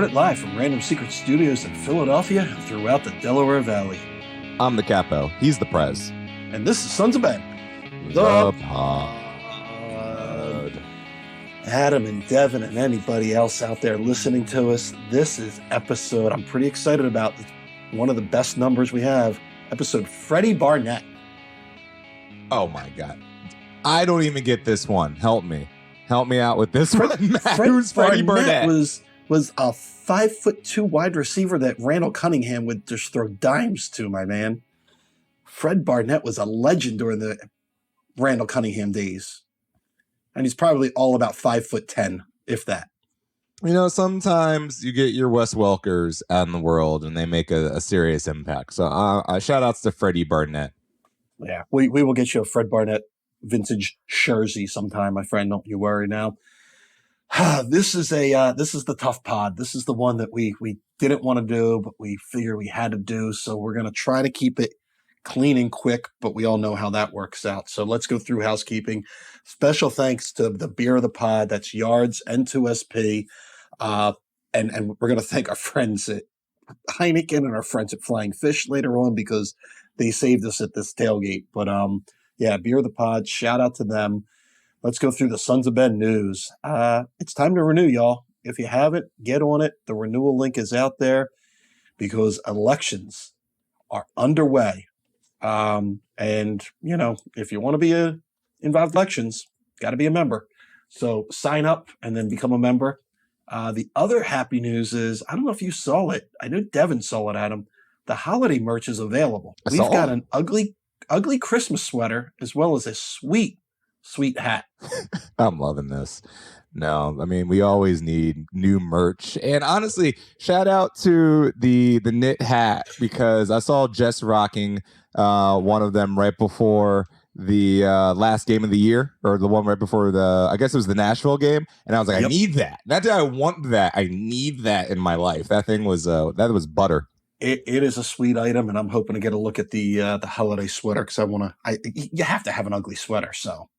recorded live from Random Secret Studios in Philadelphia and throughout the Delaware Valley. I'm the Capo. He's the Prez. And this is Sons of Ben. The Pod. Adam and Devin and anybody else out there listening to us, this is episode I'm pretty excited about. One of the best numbers we have. Episode Freddie Barnett. Oh my God. I don't even get this one. Help me. Help me out with this one. Who's Freddie Barnett? Was a 5'2" wide receiver that Randall Cunningham would just throw dimes to, my man. Fred Barnett was a legend during the Randall Cunningham days. And he's probably all about 5'10", if that. You know, sometimes you get your Wes Welkers out in the world and they make a serious impact. So shout outs to Freddie Barnett. Yeah, we will get you a Fred Barnett vintage jersey sometime, my friend. Don't you worry now. This is the tough pod. This is the one that we didn't want to do, but we figured we had to do. So we're going to try to keep it clean and quick, but we all know how that works out. So let's go through housekeeping. Special thanks to the beer of the pod. That's Yards N2SP. And we're going to thank our friends at Heineken and our friends at Flying Fish later on because they saved us at this tailgate. But yeah, beer of the pod. Shout out to them. Let's go through the Sons of Ben news. It's time to renew, y'all. If you haven't, get on it. The renewal link is out there because elections are underway. And, you know, if you want to be involved in elections, got to be a member. So sign up and then become a member. The other happy news is, I don't know if you saw it. I know Devin saw it, Adam. The holiday merch is available. We've got an ugly Christmas sweater as well as a sweet hat. I'm loving this. No, I mean, we always need new merch. And honestly, shout out to the knit hat because I saw Jess rocking one of them right before the last game of the year, or the one right before I guess it was the Nashville game. And I was like, yep. I need that. Not that I want that. I need that in my life. That thing was, that was butter. It is a sweet item, and I'm hoping to get a look at the holiday sweater because you have to have an ugly sweater, so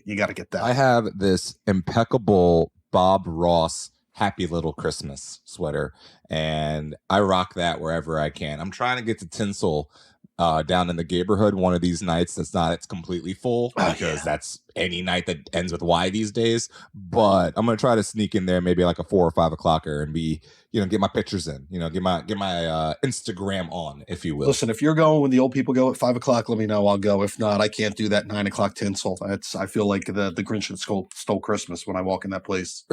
you got to get that. I have this impeccable Bob Ross Happy Little Christmas sweater, and I rock that wherever I can. I'm trying to get to tinsel down in the neighborhood one of these nights it's completely full because that's any night that ends with Y these days. But I'm gonna try to sneak in there maybe like a 4 or 5 o'clocker and get my pictures in, get my Instagram on, if you will. Listen, if you're going when the old people go at 5 o'clock, let me know. I'll go. If not, I can't do that 9 o'clock tinsel. I feel like the Grinch stole Christmas when I walk in that place.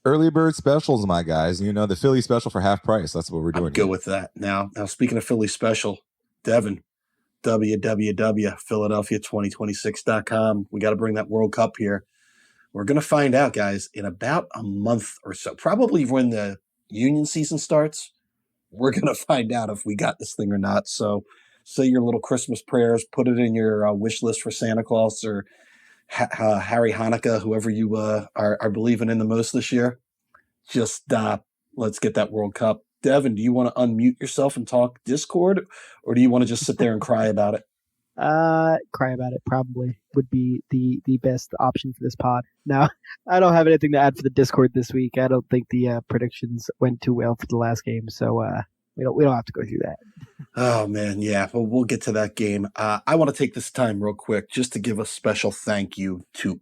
Early bird specials, my guys. The Philly special for half price. That's what we're doing. I'm good with that. Now speaking of Philly special, Devin, www.philadelphia2026.com. We got to bring that World Cup here. We're going to find out, guys, in about a month or so, probably when the Union season starts. We're going to find out if we got this thing or not. So say your little Christmas prayers, put it in your wish list for Santa Claus or Harry Hanukkah, whoever you are believing in the most this year. Just let's get that World Cup. Devin, do you want to unmute yourself and talk Discord, or do you want to just sit there and cry about it? Cry about it probably would be the best option for this pod. Now, I don't have anything to add for the Discord this week. I don't think the predictions went too well for the last game, so we don't have to go through that. Oh man, yeah. Well, we'll get to that game. I want to take this time real quick just to give a special thank you to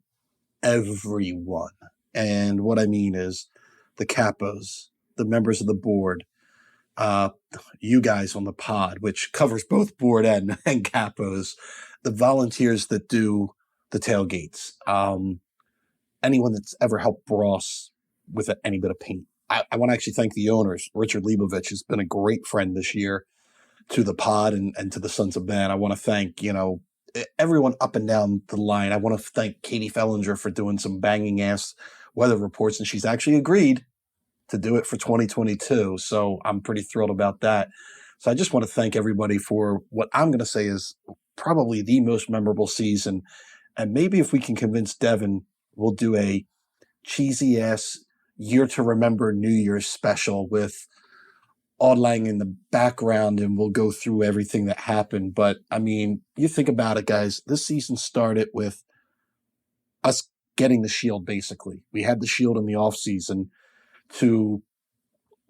everyone, and what I mean is the capos, the members of the board. You guys on the pod, which covers both board and capos, the volunteers that do the tailgates, anyone that's ever helped Ross with any bit of paint. I want to actually thank the owners. Richard Leibovich has been a great friend this year to the pod and to the Sons of Ben. I want to thank, everyone up and down the line. I want to thank Katie Fellinger for doing some banging ass weather reports, and she's actually agreed to do it for 2022. So I'm pretty thrilled about that. So I just want to thank everybody for what I'm going to say is probably the most memorable season. And maybe if we can convince Devin, we'll do a cheesy ass year to remember New Year's special with Auld Lang in the background and we'll go through everything that happened. But I mean, you think about it, guys, this season started with us getting the Shield, basically. We had the Shield in the offseason to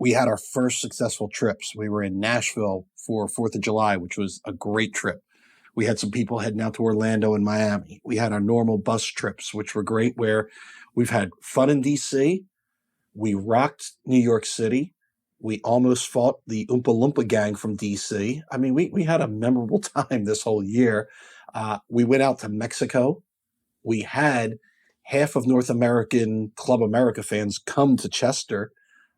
we had our first successful trips. We were in Nashville for 4th of July, which was a great trip. We had some people heading out to Orlando and Miami. We had our normal bus trips, which were great, where we've had fun in DC. We rocked New York City. We almost fought the Oompa Loompa gang from DC. I mean, we had a memorable time this whole year. We went out to Mexico. We had half of North American Club America fans come to Chester.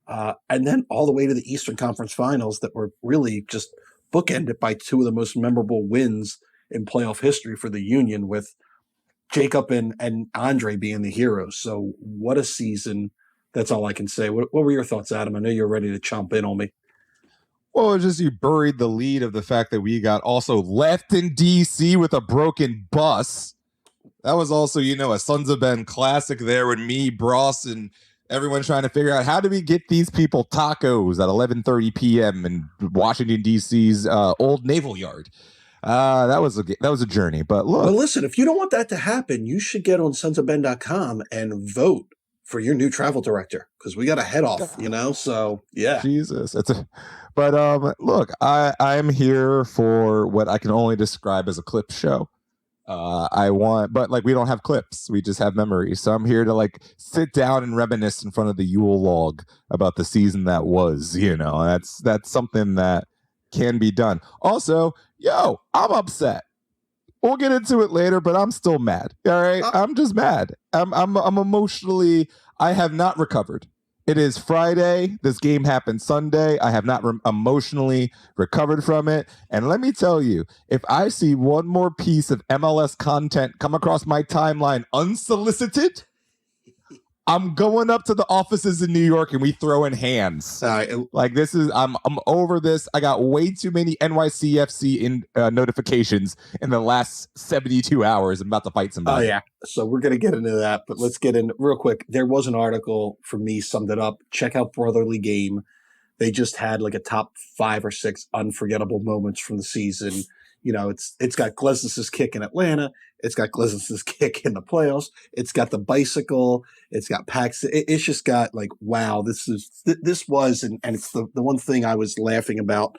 And then all the way to the Eastern Conference Finals that were really just bookended by two of the most memorable wins in playoff history for the Union, with Jacob and Andre being the heroes. So what a season. That's all I can say. What were your thoughts, Adam? I know you're ready to chomp in on me. Well, it's just you buried the lead of the fact that we got also left in DC with a broken bus. That was also, a Sons of Ben classic there with me, Bros, and everyone trying to figure out how do we get these people tacos at 11:30 p.m. in Washington, D.C.'s old Naval Yard. That was a journey. But look. Well, listen, if you don't want that to happen, you should get on sonsofben.com and vote for your new travel director, because we got a head off, So yeah, Jesus, but look, I'm here for what I can only describe as a clip show. But we don't have clips, we just have memories. So I'm here to sit down and reminisce in front of the Yule log about the season that was. That's something that can be done. Also, I'm upset. We'll get into it later, but I'm still mad. All right, I'm just mad. I'm emotionally. I have not recovered. It is Friday. This game happened Sunday. I have not emotionally recovered from it. And let me tell you, if I see one more piece of MLS content come across my timeline unsolicited, I'm going up to the offices in New York and we throw in hands. I'm over this. I got way too many NYCFC notifications in the last 72 hours. I'm about to fight somebody. Oh, yeah. So we're going to get into that, but let's get in real quick. There was an article for me, summed it up. Check out Brotherly Game. They just had a top 5 or 6 unforgettable moments from the season. It's got Glesnes' kick in Atlanta. It's got Glesnes' kick in the playoffs. It's got the bicycle. It's got Paxton. It's just got wow, this was, and it's the one thing I was laughing about.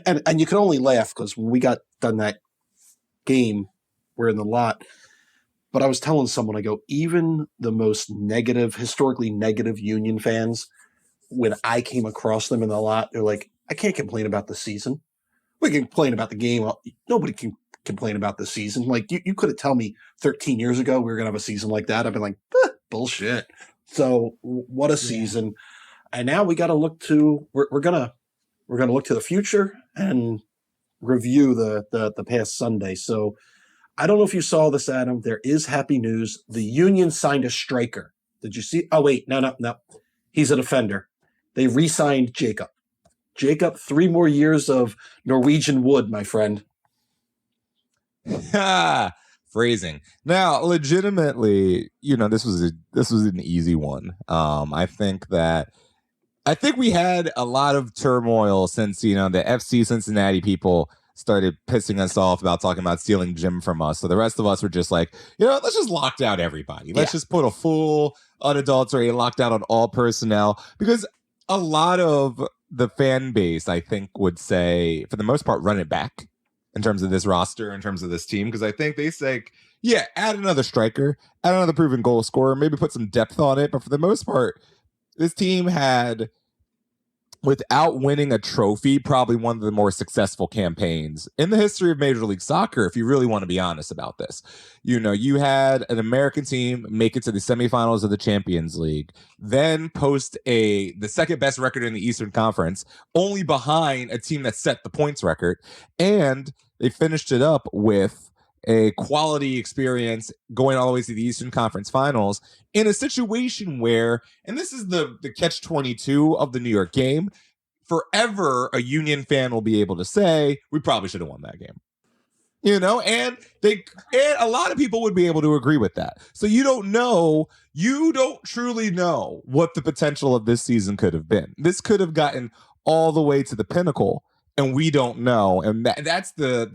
And you can only laugh because when we got done that game, we're in the lot. But I was telling someone, I go, even the most historically negative Union fans, when I came across them in the lot, they're like, I can't complain about the season. We can complain about the game. Nobody can complain about the season. You could have told me 13 years ago we were going to have a season like that. I've been like, bullshit. So what a season. And now we got to look to, we're going to look to the future and review the past Sunday. So I don't know if you saw this, Adam. There is happy news. The Union signed a striker. Did you see? Oh, wait, no. He's a defender. They re-signed Jacob. 3 more years of Norwegian wood, my friend. Phrasing. Now, legitimately, this was an easy one. I think we had a lot of turmoil since the FC Cincinnati people started pissing us off about talking about stealing Jim from us. So the rest of us were just like, let's just lock down everybody. Let's just put a full unadulterated lockdown on all personnel, because a lot of the fan base, I think, would say, for the most part, run it back in terms of this roster, in terms of this team, because I think they say, add another striker, add another proven goal scorer, maybe put some depth on it. But for the most part, this team had, without winning a trophy, probably one of the more successful campaigns in the history of Major League Soccer, if you really want to be honest about this. You had an American team make it to the semifinals of the Champions League, then post the second best record in the Eastern Conference, only behind a team that set the points record, and they finished it up with a quality experience going all the way to the Eastern Conference Finals in a situation where, and this is the catch-22 of the New York game, forever a Union fan will be able to say, we probably should have won that game. And a lot of people would be able to agree with that. So you don't truly know what the potential of this season could have been. This could have gotten all the way to the pinnacle, and we don't know. And that's the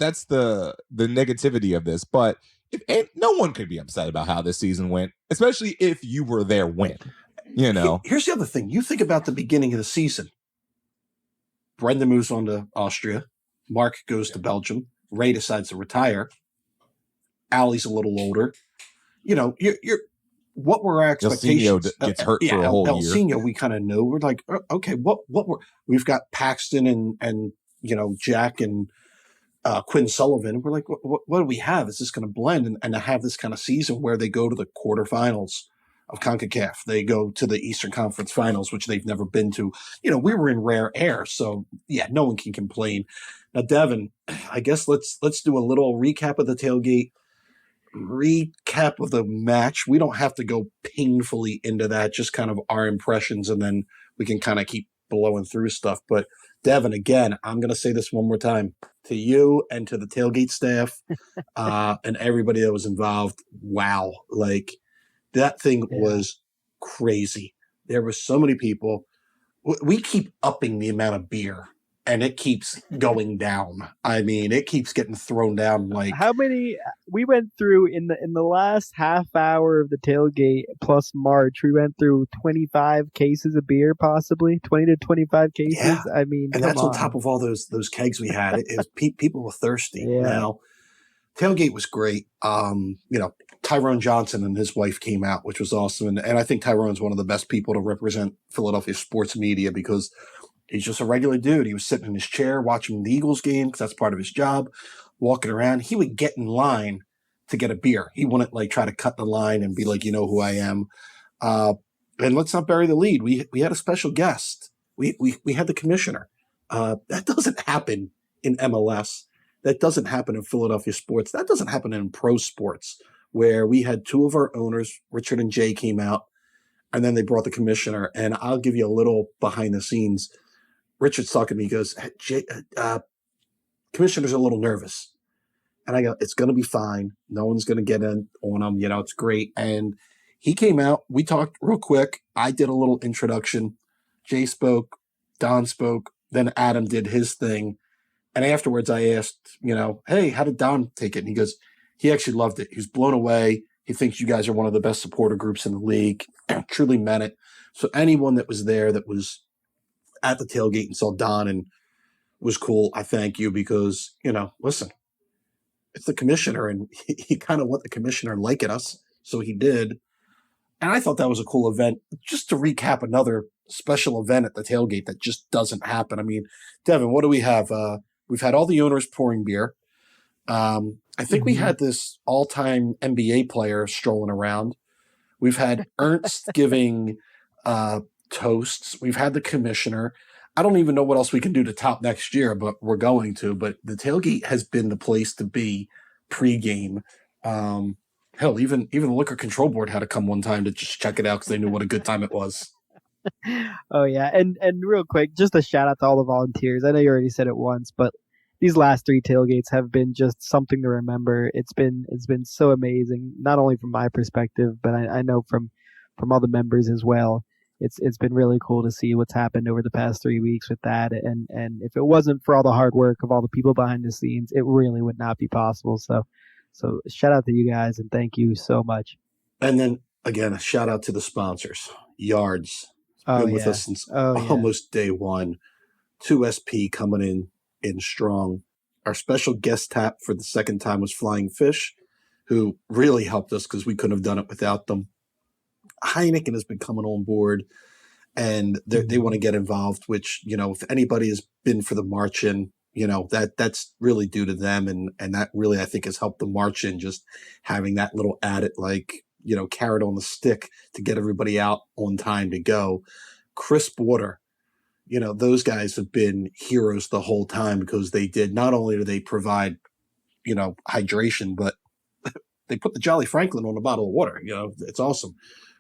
negativity of this. But no one could be upset about how this season went, especially if you were there when. You know, Here's the other thing. You think about the beginning of the season. Brendan moves on to Austria. Mark goes to Belgium. Ray decides to retire. Allie's a little older. You know, you're what were our expectations? Ilsinho gets hurt for a whole year. Ilsinho, we kind of knew. We're like, okay, we've got Paxton and Jack and Quinn Sullivan. We're like, what do we have? Is this going to blend? And to have this kind of season where they go to the quarterfinals of CONCACAF, they go to the Eastern Conference Finals, which they've never been to. We were in rare air, so yeah, no one can complain. Now, Devin, I guess let's do a little recap of the tailgate. Recap of the match. We don't have to go painfully into that, just kind of our impressions, and then we can kind of keep blowing through stuff. But Devin, again, I'm going to say this one more time to you and to the tailgate staff and everybody that was involved. Wow. Like that thing was crazy. There were so many people. We keep upping the amount of beer and it keeps going down. I mean, it keeps getting thrown down. Like how many we went through in the last half hour of the tailgate plus March, we went through 25 cases of beer, possibly 20 to 25 cases. Yeah. I mean, and that's on top of all those kegs we had. It was people were thirsty. Yeah. Now, tailgate was great. Tyrone Johnson and his wife came out, which was awesome. And I think Tyrone's one of the best people to represent Philadelphia sports media because he's just a regular dude. He was sitting in his chair watching the Eagles game because that's part of his job, walking around. He would get in line to get a beer. He wouldn't try to cut the line and be like, you know who I am. And let's not bury the lead. We had a special guest. We had the commissioner. That doesn't happen in MLS. That doesn't happen in Philadelphia sports. That doesn't happen in pro sports, where we had two of our owners, Richard and Jay, came out, and then they brought the commissioner. And I'll give you a little behind the scenes. Richard's talking to me. He goes, Jay, commissioner's a little nervous. And I go, it's going to be fine. No one's going to get in on him. It's great. And he came out. We talked real quick. I did a little introduction. Jay spoke. Don spoke. Then Adam did his thing. And afterwards I asked, hey, how did Don take it? And he goes, he actually loved it. He was blown away. He thinks you guys are one of the best supporter groups in the league. Truly meant it. So anyone that was there that was at the tailgate and saw Don and was cool, I thank you because, listen, it's the commissioner and he kind of want the commissioner liking us. So he did. And I thought that was a cool event. Just to recap another special event at the tailgate that just doesn't happen. I mean, Devin, what do we have? We've had all the owners pouring beer. I think we had this all-time NBA player strolling around. We've had Ernst giving toasts. We've had the commissioner. I don't even know what else we can do to top next year, but we're going to. But the tailgate has been the place to be pregame. Hell, even the liquor control board had to come one time to just check it out because they knew what a good time it was. Oh yeah, and real quick, just a shout out to all the volunteers. I know you already said it once, but these last three tailgates have been just something to remember. It's been so amazing, not only from my perspective, but I know from all the members as well. It's been really cool to see what's happened over the past 3 weeks with that. And if it wasn't for all the hard work of all the people behind the scenes, it really would not be possible. So shout out to you guys and thank you so much. And then again, a shout out to the sponsors. Yards. Been with us since almost day one. 2SP coming in strong. Our special guest tap for the second time was Flying Fish, who really helped us because we couldn't have done it without them. Heineken has been coming on board and they want to get involved, which, if anybody has been for the march in, that's really due to them. And that really, I think, has helped the march in, just having that little added, carrot on the stick to get everybody out on time to go. Crisp Water, those guys have been heroes the whole time because they did, not only do they provide, hydration, but they put the Jolly Franklin on a bottle of water. It's awesome.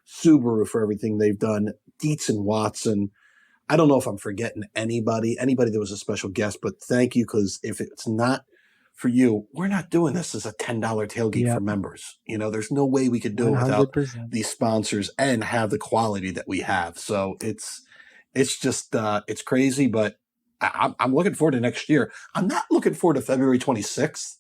Subaru for everything they've done. Dietz and Watson. I don't know if I'm forgetting anybody that was a special guest, but thank you, because if it's not for you, we're not doing this as a $10 tailgate for members. There's no way we could do it 100%. without these sponsors and have the quality that we have. So it's just it's crazy, but I'm looking forward to next year. I'm not looking forward to February 26th,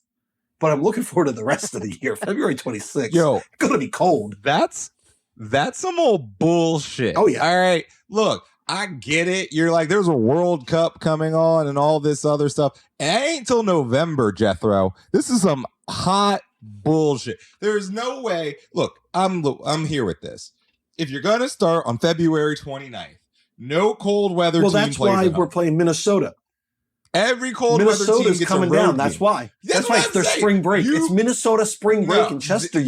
but I'm looking forward to the rest of the year. February 26th, it's going to be cold. That's That's some old bullshit. Oh, yeah. All right. Look, I get it. You're like, there's a World Cup coming on and all this other stuff. And it ain't till November, Jethro. This is some hot bullshit. There's no way. Look, I'm here with this. If you're going to start on February 29th, no cold weather Well, team that's plays why at we're home. playing Minnesota. Every cold weather team Minnesota's gets coming a road down. That's game. why. That's why what it's I'm their saying. spring break. It's Minnesota spring break in Chester.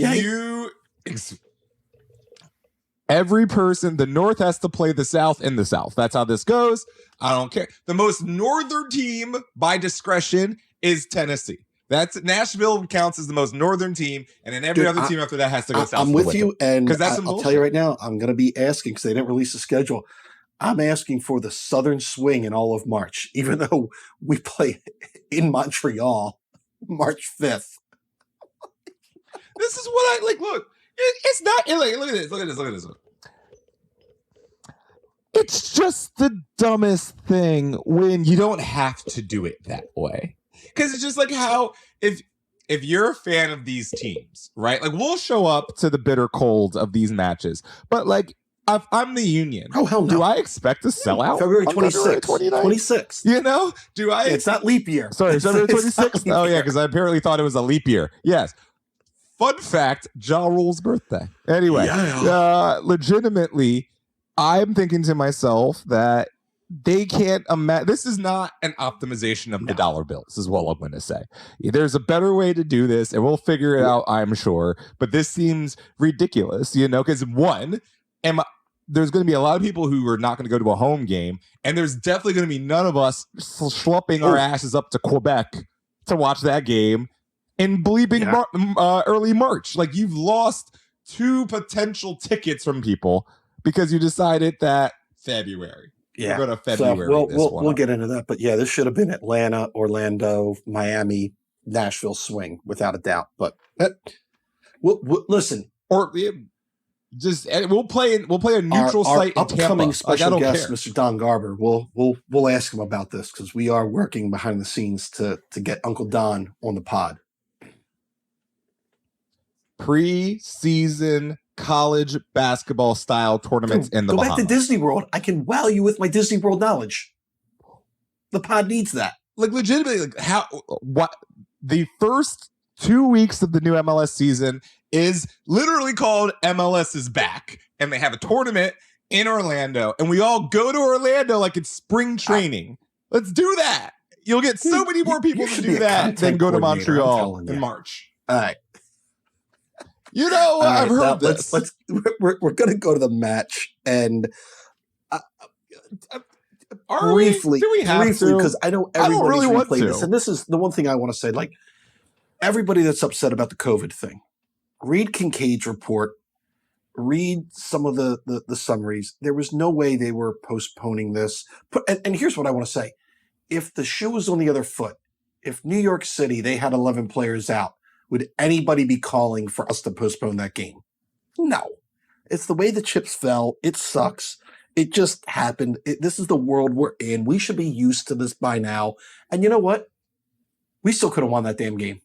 Every person, the North has to play the South in the South. That's how this goes. I don't care. The most northern team by discretion is Tennessee. That's Nashville counts as the most northern team, and then every other team after that has to go south. I'm with you, and that's I'll tell you right now, I'm going to be asking because they didn't release the schedule. I'm asking for the Southern swing in all of March, even though we play in Montreal March 5th. This is what I like. Look, it's not like, look at this. It's just the dumbest thing when you don't have to do it that way. Because it's just like how if you're a fan of these teams, right? Like we'll show up to the bitter cold of these matches, but like if I'm the Union. Oh hell no! Do I expect to sell out? February 26th, 26th. You know? Do I? It's not leap year. Sorry, February 26th. Oh yeah, because I apparently thought it was a leap year. Yes. Fun fact: Ja Rule's birthday. Anyway, legitimately, I'm thinking to myself that they can't imagine. This is not an optimization of the dollar bills, is what I'm going to say. There's a better way to do this, and we'll figure it out, I'm sure. But this seems ridiculous, you know, because one, there's going to be a lot of people who are not going to go to a home game, and there's definitely going to be none of us schlepping our asses up to Quebec to watch that game in bleeping early March. Like, you've lost 2 potential tickets from people because you decided that February. Yeah, we'll go to February. So we'll get into that, but yeah, this should have been Atlanta, Orlando, Miami, Nashville swing without a doubt. But we'll listen, or just we'll play a neutral site in upcoming Tampa. Special guest, Mr. Don Garber. We'll ask him about this because we are working behind the scenes to get Uncle Don on the pod. Preseason college basketball style tournaments in the Bahamas. Go back to Disney World. I can wow you with my Disney World knowledge. The pod needs that. Like, legitimately, like what the first 2 weeks of the new MLS season is literally called MLS is back, and they have a tournament in Orlando, and we all go to Orlando like it's spring training. Let's do that. You'll get so many more people to do that than go to Montreal in March. All right. You know, I've heard this. We're going to go to the match, and briefly, because I know everybody's replaying this, and this is the one thing I want to say. Like, everybody that's upset about the COVID thing, read Kincaid's report, read some of the summaries. There was no way they were postponing this. And here's what I want to say. If the shoe was on the other foot, if New York City, they had 11 players out, would anybody be calling for us to postpone that game? No. It's the way the chips fell. It sucks. It just happened. This is the world we're in. We should be used to this by now. And you know what? We still could have won that damn game.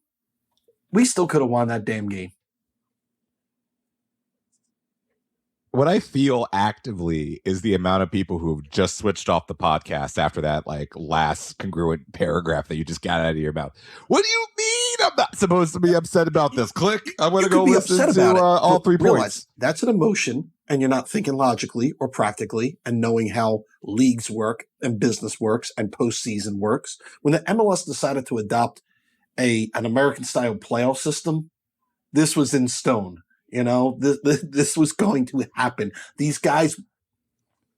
What I feel actively is the amount of people who've just switched off the podcast after that, like, last congruent paragraph that you just got out of your mouth. What do you mean I'm not supposed to be upset about this? Click. I'm going to go listen to all 3 points. That's an emotion, and you're not thinking logically or practically and knowing how leagues work and business works and postseason works. When the MLS decided to adopt an American-style playoff system, this was in stone. You know, this was going to happen. These guys.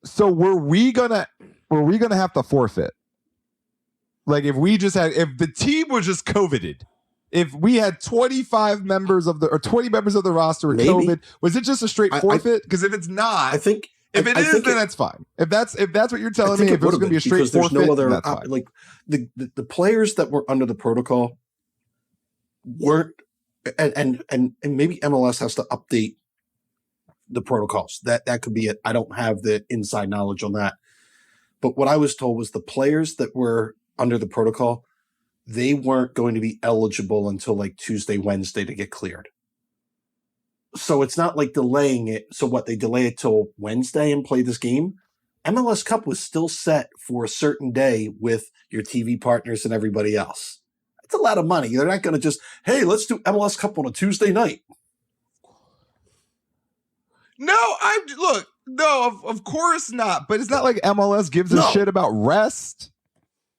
So were we gonna have to forfeit? Like, if the team was just COVIDed, if we had 25 members of the 20 members of the roster with COVID, was it just a straight forfeit? Because if it's not, I think if it is, then that's fine. If that's what you're telling me, if it's going to be a straight forfeit, there's no other that's fine. like the players that were under the protocol weren't. And maybe MLS has to update the protocols. That could be it. I don't have the inside knowledge on that. But what I was told was the players that were under the protocol, they weren't going to be eligible until like Tuesday, Wednesday to get cleared. So it's not like delaying it. So what, they delay it till Wednesday and play this game? MLS Cup was still set for a certain day with your TV partners and everybody else. It's a lot of money. They're not going to just, hey, let's do MLS Cup on a Tuesday night. No, of course not. But it's not like MLS gives a No. shit about rest.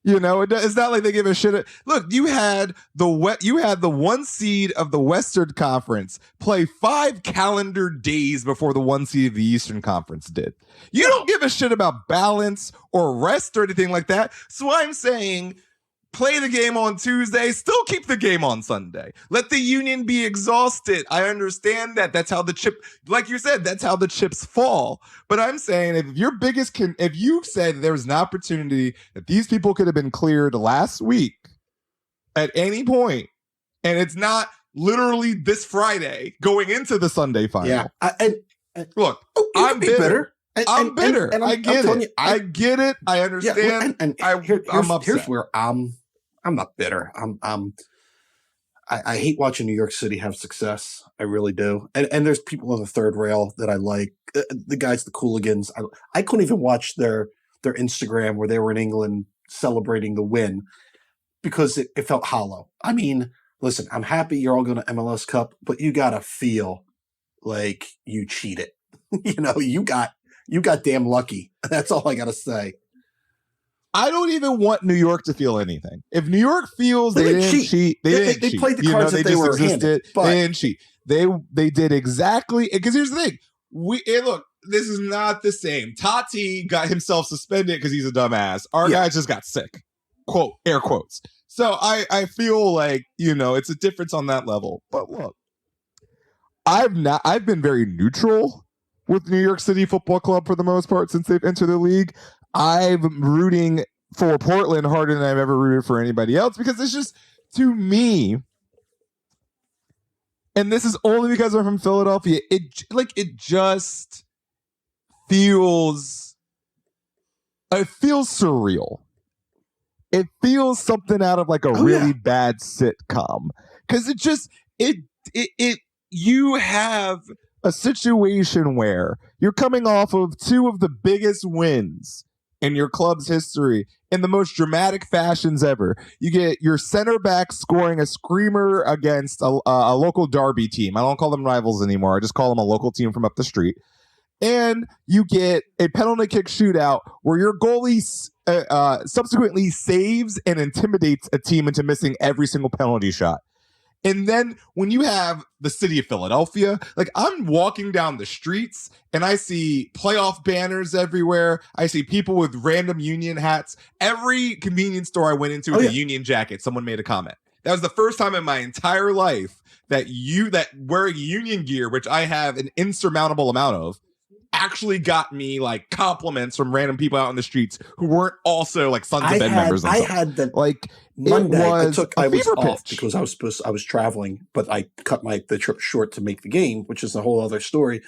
You know, it's not like they give a shit. Look, you had the one seed of the Western Conference play 5 calendar days before the one seed of the Eastern Conference did. You don't give a shit about balance or rest or anything like that. So I'm saying, play the game on Tuesday, still keep the game on Sunday. Let the Union be exhausted. I understand that. That's how like you said, that's how the chips fall. But I'm saying, if you said there was an opportunity that these people could have been cleared last week at any point, and it's not literally this Friday going into the Sunday final. Yeah. Look, I'm bitter. I'm bitter. And I get it. I get it. I understand. Yeah, I'm upset. Here's where I'm not bitter. I hate watching New York City have success. I really do. And there's people on the third rail that I like. The guys, the Cooligans. I couldn't even watch their Instagram where they were in England celebrating the win because it felt hollow. I mean, listen, I'm happy you're all going to MLS Cup, but you gotta feel like you cheated. You got damn lucky. That's all I gotta say. I don't even want New York to feel anything. If New York feels they didn't cheat, they played the cards that they were handed. But they didn't cheat. They did exactly, because here's the thing. Look, this is not the same. Tati got himself suspended because he's a dumbass. Our guy just got sick. Quote, air quotes. So I feel like, it's a difference on that level. But look, I've been very neutral with New York City Football Club for the most part since they've entered the league. I'm rooting for Portland harder than I've ever rooted for anybody else, because it's just, to me, and this is only because I'm from Philadelphia, it just feels surreal. It feels something out of like a really bad sitcom, because you have a situation where you're coming off of 2 of the biggest wins in your club's history in the most dramatic fashions ever. You get your center back scoring a screamer against a local derby team. I don't call them rivals anymore. I just call them a local team from up the street. And you get a penalty kick shootout where your goalie subsequently saves and intimidates a team into missing every single penalty shot. And then when you have the city of Philadelphia, like, I'm walking down the streets and I see playoff banners everywhere. I see people with random Union hats. Every convenience store I went into with a Union jacket, someone made a comment. That was the first time in my entire life that wearing Union gear, which I have an insurmountable amount of, actually got me like compliments from random people out in the streets who weren't also like Sons of Ben members. I had the Monday. I was off because I was traveling, but I cut the trip short to make the game, which is a whole other story.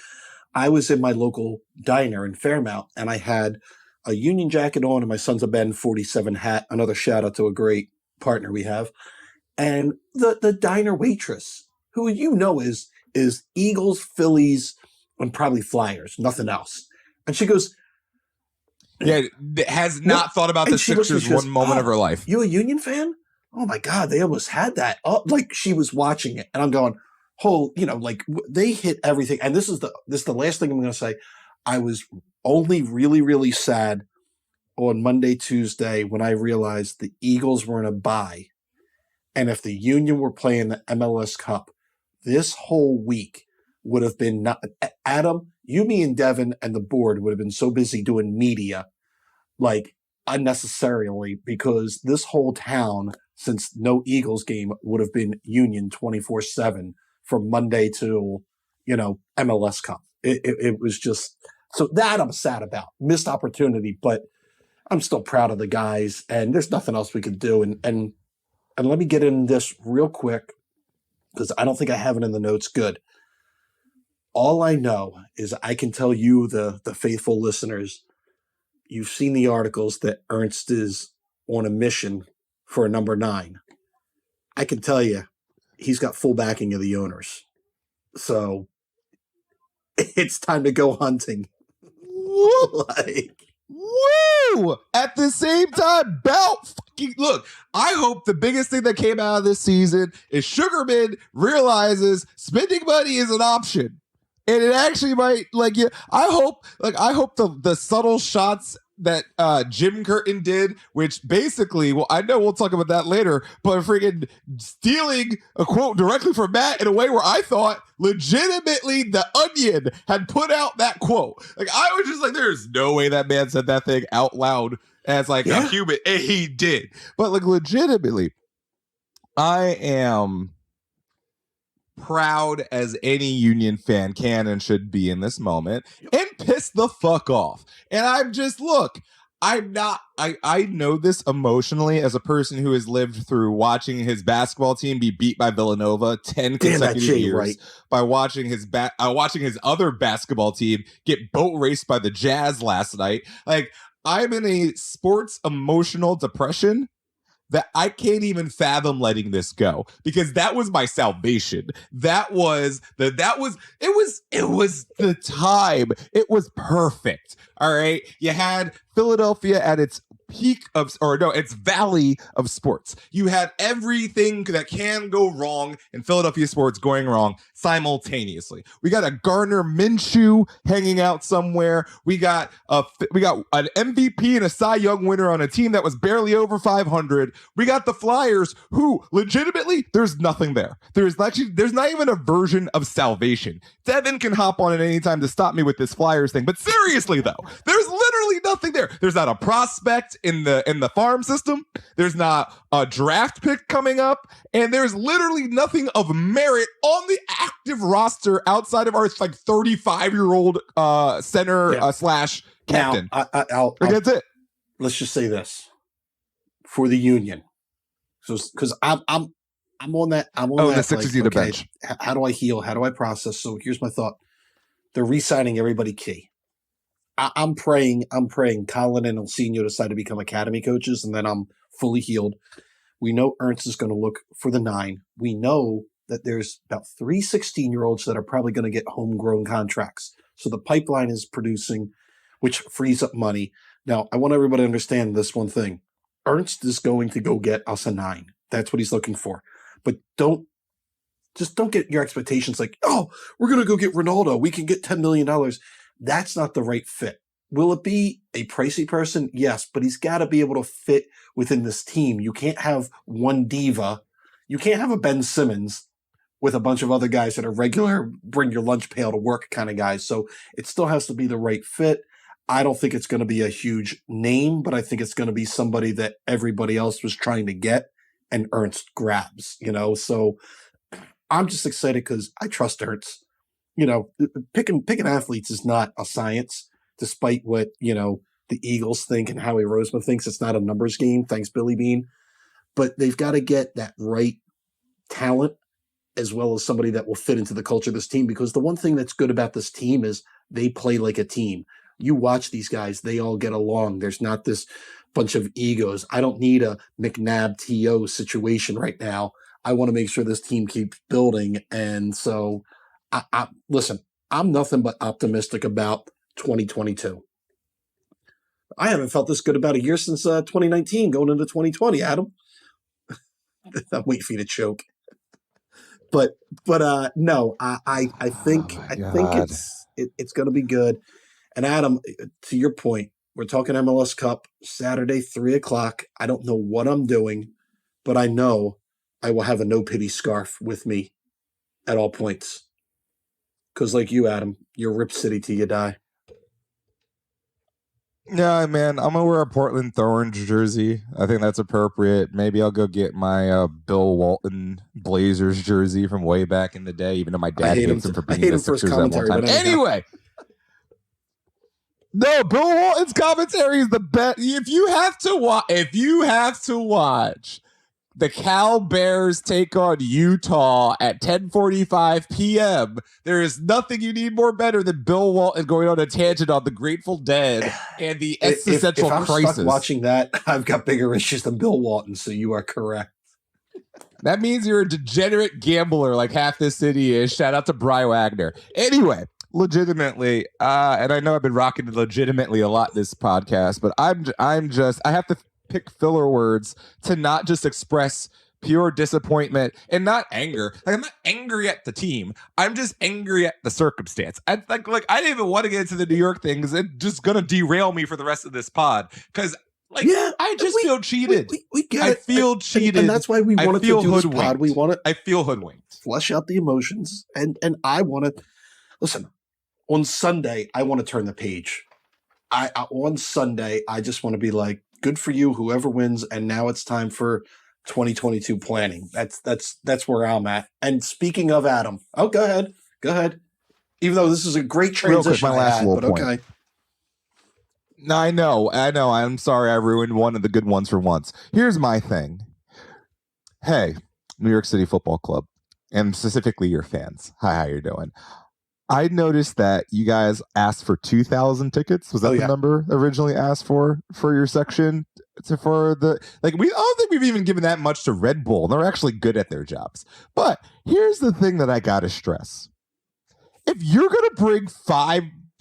I was in my local diner in Fairmount, and I had a Union jacket on and my Sons of Ben 47 hat. Another shout out to a great partner we have, and the diner waitress, who is Eagles, Phillies, and probably Flyers, nothing else. And she goes, has not thought about the Sixers one moment of her life. You a Union fan? Oh my God, they almost had that. Oh, like, she was watching it, and I'm going, they hit everything. And this is the last thing I'm going to say. I was only really, really sad on Monday, Tuesday when I realized the Eagles were in a bye, and if the Union were playing the MLS Cup, this whole week would have been Adam, you, me, and Devin and the board would have been so busy doing media, like, unnecessarily, because this whole town, since no Eagles game, would have been Union 24/7 from Monday to, MLS Cup. It was just, so that I'm sad about. Missed opportunity, but I'm still proud of the guys, and there's nothing else we could do. And let me get in this real quick, because I don't think I have it in the notes good. All I know is I can tell you, the faithful listeners, you've seen the articles that Ernst is on a mission for a number 9. I can tell you, he's got full backing of the owners. So it's time to go hunting. Like, woo! At the same time, look, I hope the biggest thing that came out of this season is Sugarman realizes spending money is an option. And it actually might, I hope the subtle shots that Jim Curtin did, which basically, well, I know we'll talk about that later, but freaking stealing a quote directly from Matt in a way where I thought legitimately the Onion had put out that quote. Like, I was just like, there's no way that man said that thing out loud as a human, and he did. But legitimately, I am proud as any Union fan can and should be in this moment, and pissed the fuck off. And I'm just, I know this emotionally as a person who has lived through watching his basketball team be beat by Villanova 10 consecutive years, by watching his other basketball team get boat raced by the Jazz last night. Like, I'm in a sports emotional depression that I can't even fathom letting this go, because that was my salvation. It was the time. It was perfect. All right. You had Philadelphia at its peak its valley of sports. You had everything that can go wrong in Philadelphia sports going wrong simultaneously. We got a Gardner Minshew hanging out somewhere. We got an MVP and a Cy Young winner on a team that was barely over 500. We got the Flyers, who legitimately there's nothing there. There's not even a version of salvation. Devin can hop on at any time to stop me with this Flyers thing, but seriously though, there's literally nothing there. There's not a prospect in the farm system. There's not a draft pick coming up, and there's literally nothing of merit on the active roster outside of our 35-year-old center slash captain. Now, that's it. Let's just say this for the Union, because I'm on that. The Sixers need a bench. How do I heal? How do I process? So here's my thought: they're re-signing everybody key. I'm praying Colin and Elsinio decide to become academy coaches, and then I'm fully healed. We know Ernst is going to look for the 9. We know that there's about 3 16-year-olds that are probably going to get homegrown contracts. So the pipeline is producing, which frees up money. Now, I want everybody to understand this one thing. Ernst is going to go get us a 9. That's what he's looking for. But don't get your expectations like, oh, we're going to go get Ronaldo. We can get $10 million. That's not the right fit. Will it be a pricey person? Yes, but he's got to be able to fit within this team. You can't have one diva. You can't have a Ben Simmons with a bunch of other guys that are regular, bring your lunch pail to work kind of guys. So it still has to be the right fit. I don't think it's going to be a huge name, but I think it's going to be somebody that everybody else was trying to get and Ernst grabs, So I'm just excited because I trust Ernst. Picking athletes is not a science, despite what, the Eagles think and Howie Roseman thinks. It's not a numbers game. Thanks, Billy Bean. But they've got to get that right talent as well as somebody that will fit into the culture of this team, because the one thing that's good about this team is they play like a team. You watch these guys, they all get along. There's not this bunch of egos. I don't need a McNabb T.O. situation right now. I want to make sure this team keeps building. And so listen, I'm nothing but optimistic about 2022. I haven't felt this good about a year since 2019 going into 2020, Adam. I'm waiting for you to choke. But no, I think it's going to be good. And Adam, to your point, we're talking MLS Cup Saturday, 3:00. I don't know what I'm doing, but I know I will have a no pity scarf with me at all points. Because like you, Adam, you're Rip City till you die. Yeah, man, I'm going to wear a Portland Thorns jersey. I think that's appropriate. Maybe I'll go get my Bill Walton Blazers jersey from way back in the day, even though my dad hates him for being the Sixers at one time. Anyway. No, Bill Walton's commentary is the best. If you have to watch the Cal Bears take on Utah at 10:45 p.m., there is nothing you need more better than Bill Walton going on a tangent on the Grateful Dead and the existential if I'm crisis. Stuck watching that, I've got bigger issues than Bill Walton, so you are correct. That means you're a degenerate gambler like half this city is. Shout out to Bry Wagner. Anyway, legitimately, and I know I've been rocking legitimately a lot this podcast, but I have to pick filler words to not just express pure disappointment and not anger. Like, I'm not angry at the team. I'm just angry at the circumstance. I I didn't even want to get into the New York thing because it's just gonna derail me for the rest of this pod. Because I just feel cheated. We get I it. feel cheated, and that's why we wanted to do this pod. We want to. I feel hoodwinked. Flesh out the emotions, and I want to listen. On Sunday, I want to turn the page. On Sunday, I just want to be like, good for you, whoever wins, and now it's time for 2022 planning. That's where I'm at. And speaking of Adam, go ahead. Even though this is a great transition, real quick, my last little point. Okay. No, I know. I'm sorry I ruined one of the good ones for once. Here's my thing. Hey, New York City Football Club, and specifically your fans. Hi, how you doing? I noticed that you guys asked for 2,000 tickets. Was that the number originally asked for your section? For the I don't think we've even given that much to Red Bull. They're actually good at their jobs. But here's the thing that I gotta stress: if you're gonna bring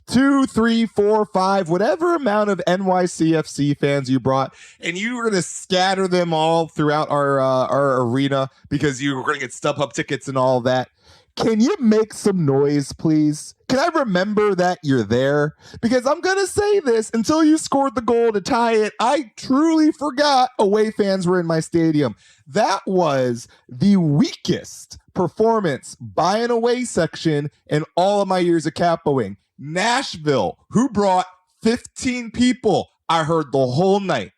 2, 3, 4, 5, whatever amount of NYCFC fans you brought, and you were going to scatter them all throughout our arena because you were going to get StubHub tickets and all that, can you make some noise, please? Can I remember that you're there? Because I'm going to say this, until you scored the goal to tie it, I truly forgot away fans were in my stadium. That was the weakest performance by an away section in all of my years of capoing. Nashville, who brought 15 people, I heard the whole night.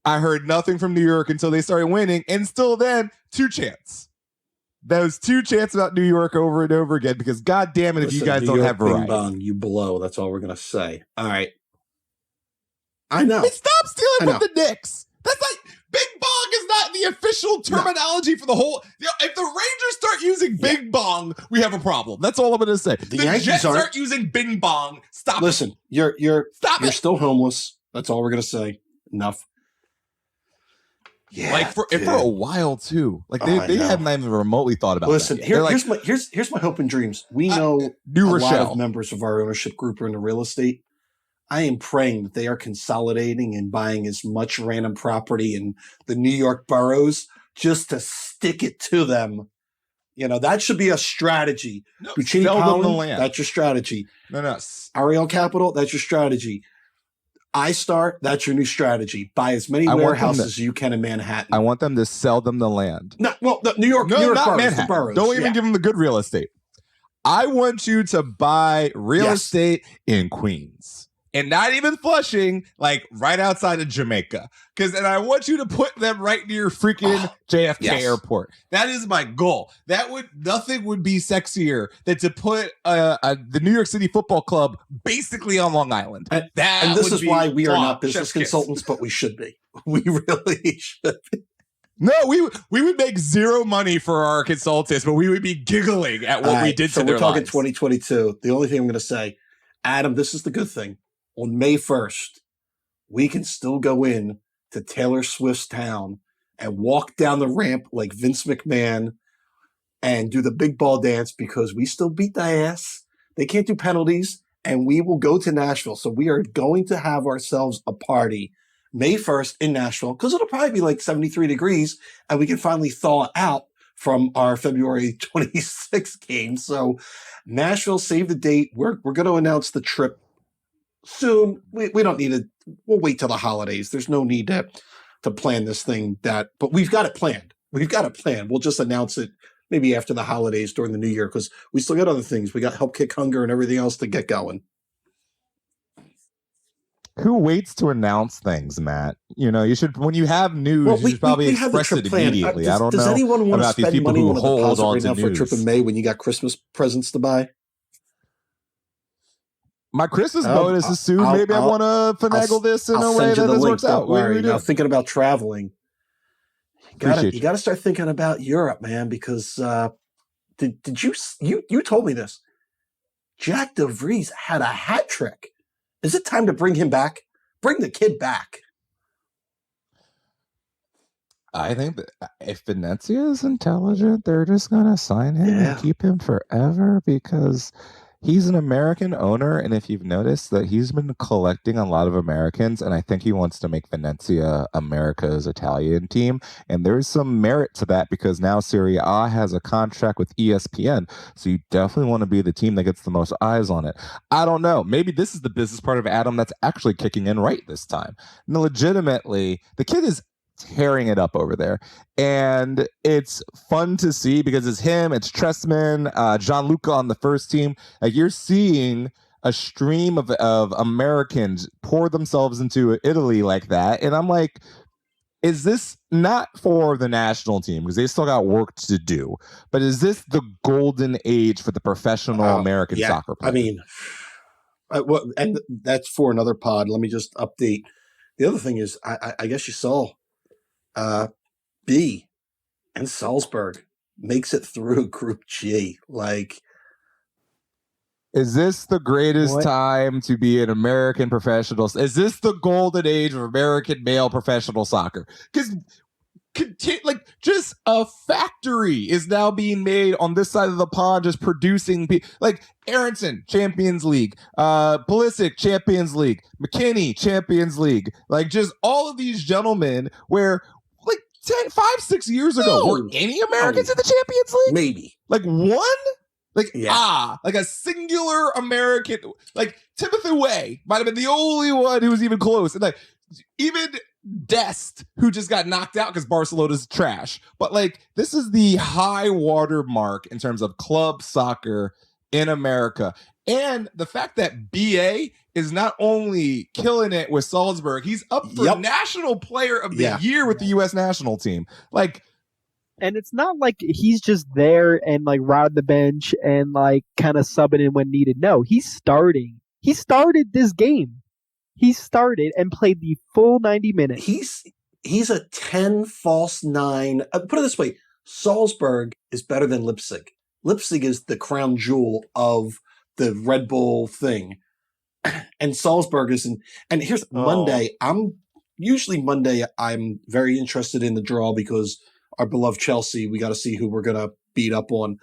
I heard nothing from New York until they started winning, and still then, 2 chants. Those 2 chants about New York over and over again, because God damn it, if you guys New don't York have variety. Bing bong, you blow. That's all we're going to say. All right. I know. Hey, stop stealing from the Knicks. That's like, Bing Bong is not the official terminology for the whole. If the Rangers start using Bing Bong, we have a problem. That's all I'm going to say. The Jets start using Bing Bong. Stop. Listen, you're still homeless. That's all we're going to say. Enough. Yeah, for a while too. Like they hadn't even remotely thought about. Listen, that here's my hope and dreams. We know New a Rochelle. lot of members of our ownership group are into real estate. I am praying that they are consolidating and buying as much random property in the New York boroughs just to stick it to them. You know, that should be a strategy. Buccini Collin, that's your strategy. No. Ariel Capital, that's your strategy. iStar, that's your new strategy. Buy as many warehouses as you can in Manhattan. I want them to sell them the land. New York, not boroughs, Manhattan. Boroughs. Don't even give them the good real estate. I want you to buy real estate in Queens. And not even Flushing, like right outside of Jamaica. And I want you to put them right near freaking JFK Airport. That is my goal. Nothing would be sexier than to put the New York City Football Club basically on Long Island. And this is why we are not business consultants, but we should be. We really should be. No, we would make zero money for our consultants, but we would be giggling at what we did to their lives. So we're talking 2022. The only thing I'm going to say, Adam, this is the good thing. On May 1st, we can still go in to Taylor Swift's town and walk down the ramp like Vince McMahon and do the big ball dance because we still beat the ass. They can't do penalties, and we will go to Nashville. So we are going to have ourselves a party May 1st in Nashville because it'll probably be like 73 degrees, and we can finally thaw out from our February 26th game. So Nashville, save the date. We're going to announce the trip soon. We don't need to. We'll wait till the holidays. There's no need to plan this thing but we've got it planned. We'll just announce it maybe after the holidays during the new year because we still got other things. We got Help Kick Hunger and everything else to get going. Who waits to announce things, Matt? You know, you should, when you have news, you should probably express it immediately. I don't know. Does anyone want to spend money on a deposit right now for a news. trip in May when you got Christmas presents to buy? My Christmas bonus is soon. Maybe I want to finagle this in a way that this works out. Now, thinking about traveling, you got to start thinking about Europe, man. Because did you told me this? Jack DeVries had a hat trick. Is it time to bring him back? Bring the kid back. I think that if Venezia is intelligent, they're just gonna sign him and keep him forever because He's an American owner, and if you've noticed that he's been collecting a lot of Americans, and I think he wants to make Venezia America's Italian team. And there's some merit to that because now Serie A has a contract with ESPN. So you definitely want to be the team that gets the most eyes on it. I don't know. Maybe this is the business part of Adam that's actually kicking in right this time. No, legitimately, the kid is tearing it up over there. And it's fun to see because it's him, it's Trestman, Gianluca on the first team. Like you're seeing a stream of Americans pour themselves into Italy like that. And I'm like, is this not for the national team because they still got work to do, but is this the golden age for the professional American soccer player? I mean, and that's for another pod. Let me just update. The other thing is, I guess you saw B and Salzburg makes it through Group G. Like, is this the greatest time to be an American professional? Is this the golden age of American male professional soccer? Because like just a factory is now being made on this side of the pond, just producing like Aronson, Champions League, Pulisic, Champions League, McKinney, Champions League, like just all of these gentlemen where like 5-6 years ago, were any Americans in the Champions League? Maybe. Like one? Like, like a singular American, like Timothy Way might have been the only one who was even close. And like, even Dest, who just got knocked out because Barcelona's trash. But like, this is the high water mark in terms of club soccer in America. And the fact that BA is not only killing it with Salzburg, he's up for National Player of the Year with the U.S. national team. Like, and it's not like he's just there and like riding the bench and like kind of subbing in when needed. No, he's starting. He started this game. He started and played the full 90 minutes. He's a 10 false 9. Put it this way, Salzburg is better than Leipzig. Leipzig is the crown jewel of the Red Bull thing. And Salzburg is and here's Monday. Monday I'm very interested in the draw because our beloved Chelsea, we got to see who we're going to beat up on.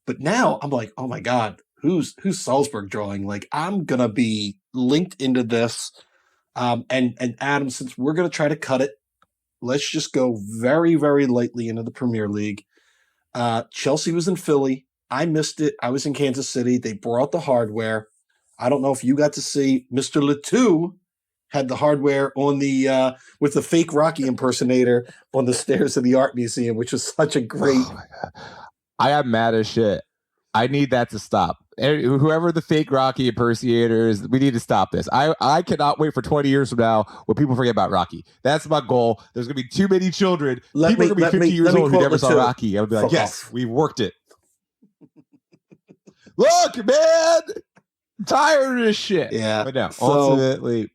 But now I'm like, oh my God, who's Salzburg drawing? Like, I'm going to be linked into this. And Adam, since we're going to try to cut it, let's just go very, very lightly into the Premier League. Chelsea was in Philly. I missed it. I was in Kansas City. They brought the hardware. I don't know if you got to see Mr. Letou had the hardware on the with the fake Rocky impersonator on the stairs of the art museum, which was such a great. Oh my God. I am mad as shit. I need that to stop. Whoever the fake Rocky impersonator is, we need to stop this. I cannot wait for 20 years from now when people forget about Rocky. That's my goal. There's going to be too many children. People are going to be 50 years old who never saw Rocky. I'll be like, yes, we worked it. Look, man, I'm tired of this shit. Yeah. But no, ultimately,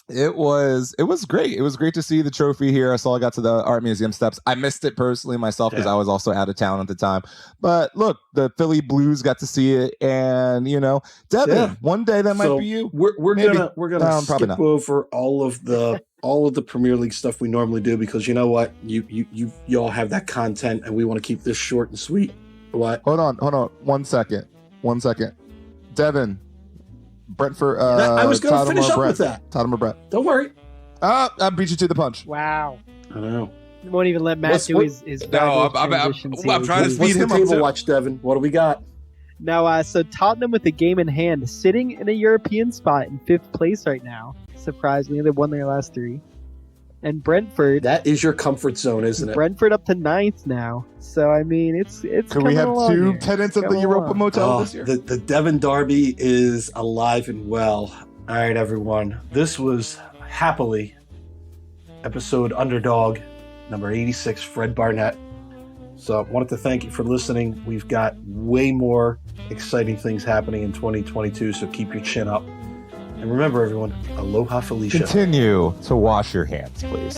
it was great. It was great to see the trophy here. I got to the art museum steps. I missed it personally myself because I was also out of town at the time. But look, the Philly Blues got to see it, and Devin, one day that might be you. We're gonna skip over all of the Premier League stuff we normally do because you know what, you all have that content, and we want to keep this short and sweet. What? Hold on, 1 second. Devin. Brentford. I was going to finish up with that. Tottenham or Brett? Don't worry. I beat you to the punch. Wow. I know. You won't even let Matt do his No, I'm trying to speed him up. What's the table watch, Devin? What do we got? Now, so Tottenham with the game in hand, sitting in a European spot in 5th place right now. Surprisingly, they won their last 3. And Brentford. That is your comfort zone, isn't it? Brentford up to 9th now. So, I mean, it's Can we have 2 tenants of the Europa Motel this year? The Devon Derby is alive and well. All right, everyone. This was happily episode Underdog number 86, Fred Barnett. So I wanted to thank you for listening. We've got way more exciting things happening in 2022, so keep your chin up. And remember, everyone, aloha Felicia. Continue to wash your hands, please.